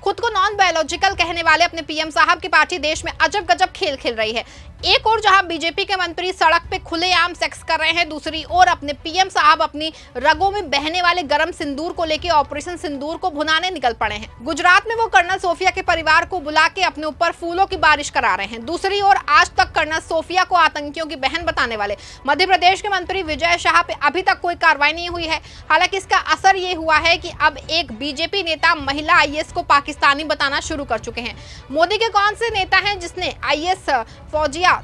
खुद को non biological कहने वाले अपने पीएम साहब की पार्टी देश में अजब गजब खेल खेल रही है। एक और जहां बीजेपी के मंत्री सड़क पे खुलेआम सेक्स कर रहे हैं, दूसरी ओर अपने पीएम साहब अपनी रगों में बहने वाले गरम सिंदूर को लेकर ऑपरेशन सिंदूर को भुनाने निकल पड़े हैं। गुजरात में वो कर्नल सोफिया के परिवार को बुला के अपने ऊपर फूलों की बारिश करा रहे हैं। दूसरी ओर आज तक कर्नल सोफिया को आतंकियों की बहन बताने वाले मध्य प्रदेश के मंत्री विजय शाह पे अभी तक कोई कार्रवाई नहीं हुई है। हालांकि इसका असर ये हुआ है कि अब एक बीजेपी नेता महिला आईएएस को पाकिस्तानी बताना शुरू कर चुके हैं। मोदी के कौन से नेता हैं जिसने आईएएस फौजिया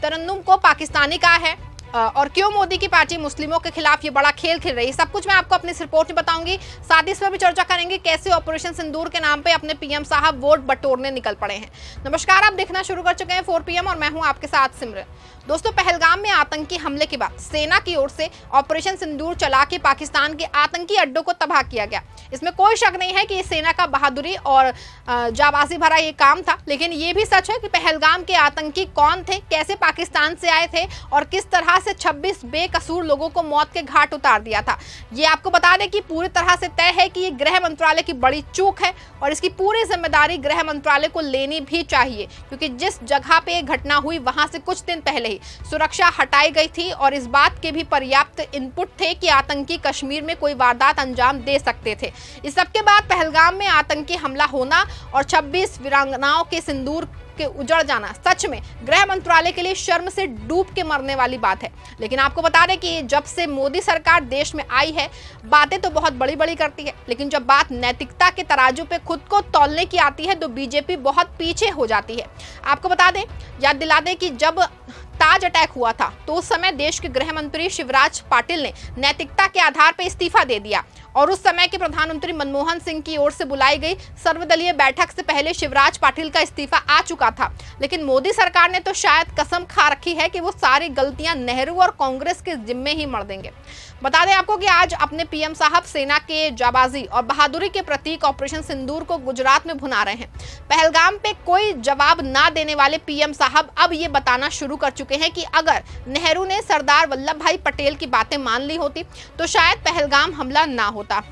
तरन्नुम को पाकिस्तानी कहा है, और क्यों मोदी की पार्टी मुस्लिमों के खिलाफ ये बड़ा खेल खेल रही है, सब कुछ मैं आपको अपनी इस रिपोर्ट में बताऊंगी। साथ ही इस पर भी चर्चा करेंगे कैसे ऑपरेशन सिंदूर के नाम पे अपने पीएम साहब वोट बटोरने निकल पड़े हैं। नमस्कार, आप देखना शुरू कर चुके हैं 4 PM और मैं हूं आपके साथ सिमरन। दोस्तों, पहलगाम में आतंकी हमले के बाद सेना की ओर से ऑपरेशन सिंदूर चला के पाकिस्तान के आतंकी अड्डों को तबाह किया गया। इसमें कोई शक नहीं है कि ये सेना का बहादुरी और जाबाजी भरा ये काम था, लेकिन ये भी सच है कि पहलगाम के आतंकी कौन थे, कैसे पाकिस्तान से आए थे और किस तरह से 26 बेकसूर लोगों को मौत के घाट उतार दिया था। ये आपको बता दें कि पूरी तरह से तय है कि ये गृह मंत्रालय की बड़ी चूक है और इसकी पूरी जिम्मेदारी गृह मंत्रालय को लेनी भी चाहिए, क्योंकि जिस जगह पे ये घटना हुई वहां से कुछ दिन पहले ही सुरक्षा हटाई गई थी और इस बात के भी पर्याप्त इनपुट थे कि आतंकी कश्मीर में कोई वारदात अंजाम दे सकते थे। इस सबके बाद पहलगाम में आतंकी हमला होना और 26 वीरांगनाओं के सिंदूर के उजड़ जाना सच में गृह मंत्रालय के लिए शर्म से डूब के मरने वाली बात है। लेकिन आपको बता दें कि जब से मोदी सरकार देश में आई है, बातें तो बहुत बड़ी बड़ी करती है, लेकिन जब बात नैतिकता के तराजू पे खुद को तौलने की आती है तो बीजेपी बहुत पीछे हो जाती है। आपको बता दें, याद दिला दें कि जब ताज अटैक हुआ था तो उस समय देश के गृह मंत्री शिवराज पाटिल ने नैतिकता के आधार पर इस्तीफा दे दिया और उस समय के प्रधानमंत्री मनमोहन सिंह की ओर से बुलाई गई सर्वदलीय बैठक से पहले शिवराज पाटिल का इस्तीफा आ चुका था। लेकिन मोदी सरकार ने तो शायद कसम खा रखी है कि वो सारी गलतियां नेहरू और कांग्रेस के जिम्मे ही मर देंगे। बता दें आपको कि आज अपने पीएम साहब सेना के जाबाजी और बहादुरी के प्रतीक ऑपरेशन सिंदूर को गुजरात में भुना रहे हैं। पहलगाम पे कोई जवाब ना देने वाले पीएम साहब अब ये बताना शुरू कर चुके हैं कि अगर नेहरू ने सरदार वल्लभ भाई पटेल की बातें मान ली होती तो शायद पहलगाम हमला ना होता।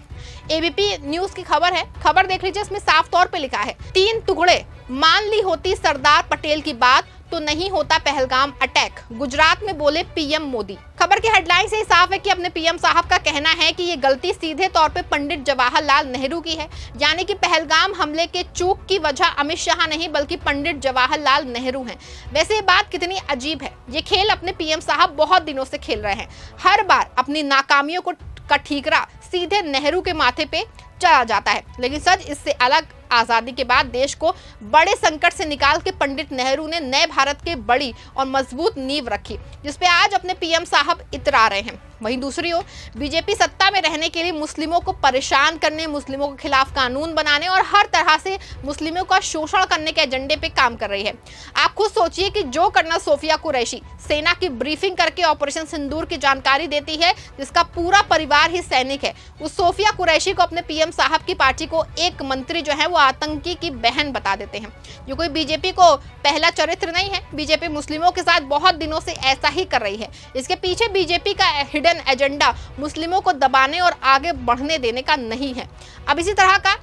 एबीपी न्यूज की खबर है, खबर देख लीजिए, इसमें साफ तौर पे लिखा है 3 टुकड़े मान ली होती सरदार पटेल की बात तो नहीं होता पहलगाम अटैक, गुजरात में बोले पीएम मोदी। खबर की हेडलाइन से ही साफ है कि अपने पीएम साहब का कहना है कि ये गलती सीधे तौर पे पंडित जवाहरलाल नेहरू की है, यानी कि पहलगाम हमले के चूक की वजह अमित शाह नहीं बल्कि पंडित जवाहरलाल नेहरू हैं। वैसे ये बात कितनी अजीब है, ये खेल अपने पीएम साहब बहुत दिनों से खेल रहे हैं। हर बार अपनी नाकामियों का ठीकरा सीधे नेहरू के माथे पे चला जाता है, लेकिन सच इससे अलग, आजादी के बाद देश को बड़े संकट से निकाल के पंडित नेहरू ने नए भारत के बड़ी और मजबूत नींव रखी, जिसपे आज अपने पीएम साहब इतरा रहे हैं। वहीं दूसरी ओर बीजेपी सत्ता में रहने के लिए मुस्लिमों को परेशान करने, मुस्लिमों के खिलाफ कानून बनाने और हर तरह से मुस्लिमों का शोषण करने के एजेंडे पे काम कर रही है। आप खुद सोचिए कि जो कर्नल सोफिया कुरैशी सेना की ब्रीफिंग करके ऑपरेशन सिंदूर की जानकारी देती है, जिसका पूरा परिवार ही सैनिक है, उस सोफिया कुरैशी को अपने पीएम साहब की पार्टी को एक मंत्री जो है वो आतंकी की बहन बता देते हैं। जो कोई बीजेपी को पहला चरित्र नहीं है, बीजेपी मुस्लिमों के साथ बहुत दिनों से ऐसा ही कर रही है। इसके पीछे बीजेपी का हिडन एजेंडा मुस्लिमों को दबाने और आगे बढ़ने देने का नहीं है। अब इसी तरह का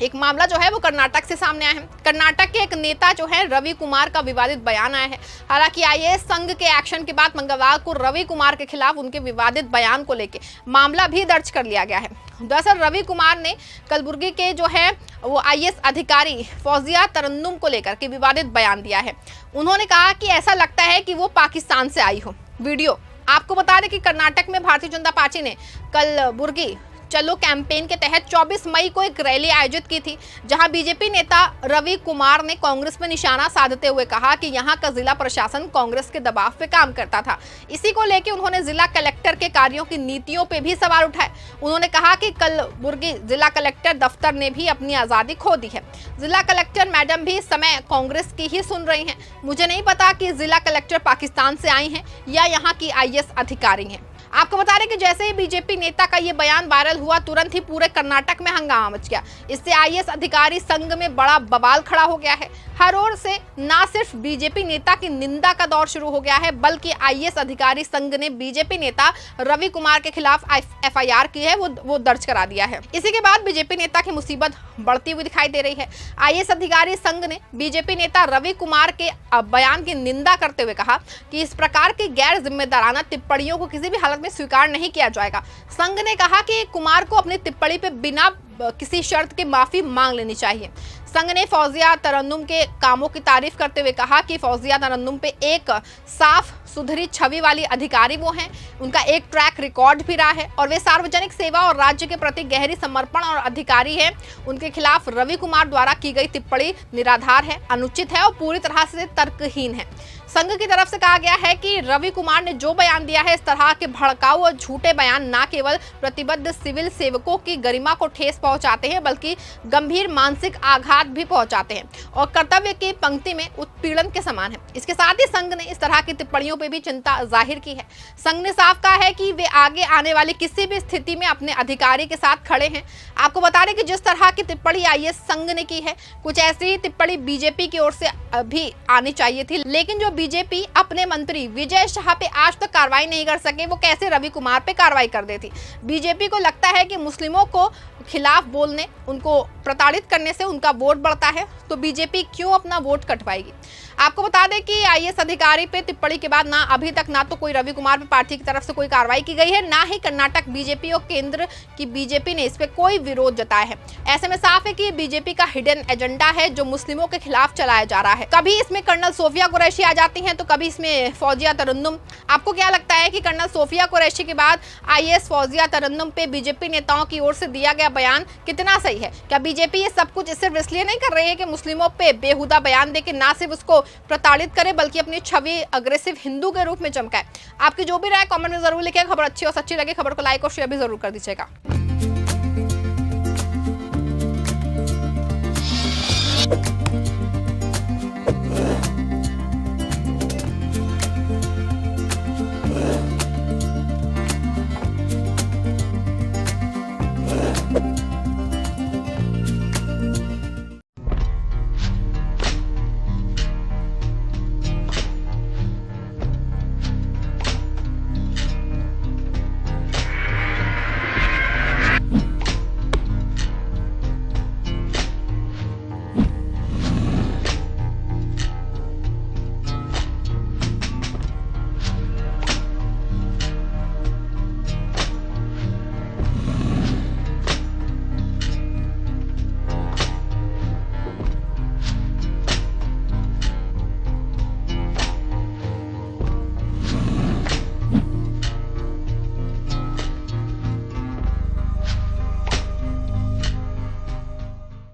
एक मामला जो है वो कर्नाटक से सामने आया है। कर्नाटक के एक नेता जो है रवि कुमार का विवादित बयान आया है। हालांकि आईएएस संघ के एक्शन के बाद मंगलवार को रवि कुमार के खिलाफ उनके विवादित बयान को लेकर मामला भी दर्ज कर लिया गया है। दरअसल रवि कुमार ने कलबुर्गी के जो है वो आईएएस अधिकारी फौजिया तरन्नुम को लेकर के विवादित बयान दिया है। उन्होंने कहा कि ऐसा लगता है कि वो पाकिस्तान से आई हो। वीडियो आपको बता दें कि कर्नाटक में भारतीय जनता पार्टी ने कलबुर्गी चलो कैंपेन के तहत 24 मई को एक रैली आयोजित की थी, जहां बीजेपी नेता रवि कुमार ने कांग्रेस पर निशाना साधते हुए कहा कि यहां का जिला प्रशासन कांग्रेस के दबाव पे काम करता था। इसी को लेकर उन्होंने जिला कलेक्टर के कार्यों की नीतियों पे भी सवाल उठाए। उन्होंने कहा कि कलबुर्गी जिला कलेक्टर दफ्तर ने भी अपनी आजादी खो दी है। जिला कलेक्टर मैडम भी इस समय कांग्रेस की ही सुन रही हैं। मुझे नहीं पता कि जिला कलेक्टर पाकिस्तान से आई हैं या यहाँ की आईएएस अधिकारी हैं। आपको बता दें कि जैसे ही बीजेपी नेता का ये बयान वायरल हुआ, तुरंत ही पूरे कर्नाटक में हंगामा मच गया। इससे आईएएस अधिकारी संघ में बड़ा बवाल खड़ा हो गया है। हर ओर से ना सिर्फ बीजेपी नेता की निंदा का दौर शुरू हो गया है, बल्कि आईएएस अधिकारी संघ ने बीजेपी नेता रवि कुमार के खिलाफ एफआईआर की है, वो दर्ज करा दिया है। इसी के बाद बीजेपी नेता की मुसीबत बढ़ती हुई दिखाई दे रही है। आईएएस अधिकारी संघ ने बीजेपी नेता रवि कुमार के बयान की निंदा करते हुए कहा कि इस प्रकार की गैर जिम्मेदाराना टिप्पणियों को किसी भी हालत में स्वीकार नहीं किया जाएगा। संघ ने कहा कि कुमार को अपनी टिप्पणी पे बिना किसी शर्त के माफी मांग लेनी चाहिए। संघ ने फौजिया तरन्नुम के कामों की तारीफ करते हुए कहा कि फौजिया तरन्नुम पे एक साफ सुधरी छवि वाली अधिकारी वो हैं, उनका एक ट्रैक रिकॉर्ड भी रहा है और वे सार्वजनिक सेवा और राज्य के प्रति गहरी समर्पण और अधिकारी हैं। उनके खिलाफ रवि कुमार द्वारा की गई टिप्पणी निराधार है, अनुचित है और पूरी तरह से तर्कहीन है। संघ की तरफ से कहा गया है कि रवि कुमार ने जो बयान दिया है, इस तरह के भड़काऊ और झूठे बयान न केवल प्रतिबद्ध सिविल सेवकों की गरिमा को ठेस पहुंचाते हैं, बल्कि गंभीर मानसिक आघात भी पहुंचाते हैं और कर्तव्य की पंक्ति में उत्पीड़न के समान है। इसके साथ ही संघ ने इस तरह की टिप्पणियों पर भी चिंता जाहिर की है। संघ ने साफ कहा है कि वे आगे आने वाली किसी भी स्थिति में अपने अधिकारी के साथ खड़े हैं। आपको बता दें कि जिस तरह की टिप्पणी आईएएस संघ ने की है, कुछ ऐसी टिप्पणी बीजेपी की ओर से भी आनी चाहिए थी, लेकिन जो बीजेपी अपने मंत्री विजय शाह पे आज तक कार्रवाई नहीं कर सके, वो कैसे रवि कुमार पे कार्रवाई कर देती। बीजेपी को लगता है कि मुस्लिमों को खिलाफ बोलने, उनको प्रताड़ित करने से उनका वोट बढ़ता है, तो बीजेपी क्यों अपना वोट कटवाएगी। आपको बता दें कि आईएएस अधिकारी पे टिप्पणी के बाद अभी तक ना तो कोई रवि कुमार पे पार्टी की तरफ से कोई कार्रवाई की गई है, ना ही कर्नाटक बीजेपी और केंद्र की बीजेपी ने इस पे कोई विरोध जताया है। ऐसे में साफ है कि बीजेपी का हिडन एजेंडा है जो मुस्लिमों के खिलाफ चलाया जा रहा है। कभी इसमें कर्नल सोफिया कुरैशी आ जाती हैं, तो कभी इसमें फौजिया तरन्नुम। आपको क्या लगता है कि कर्नल सोफिया कुरैशी के बाद आईएएस फौजिया तरन्नुम पे बीजेपी नेताओं की ओर से दिया गया बयान कितना सही है? क्या बीजेपी ये सब कुछ सिर्फ इसलिए नहीं कर रही है कि मुस्लिमों पे बेहुदा बयान दे के ना सिर्फ उसको प्रताड़ित करे, बल्कि अपनी छवि अग्रेसिव हिंदू के रूप में चमकाए? आपकी जो भी राय कमेंट में जरूर लिखिए। खबर अच्छी और सच्ची लगे, खबर को लाइक और शेयर भी जरूर कर दीजिएगा।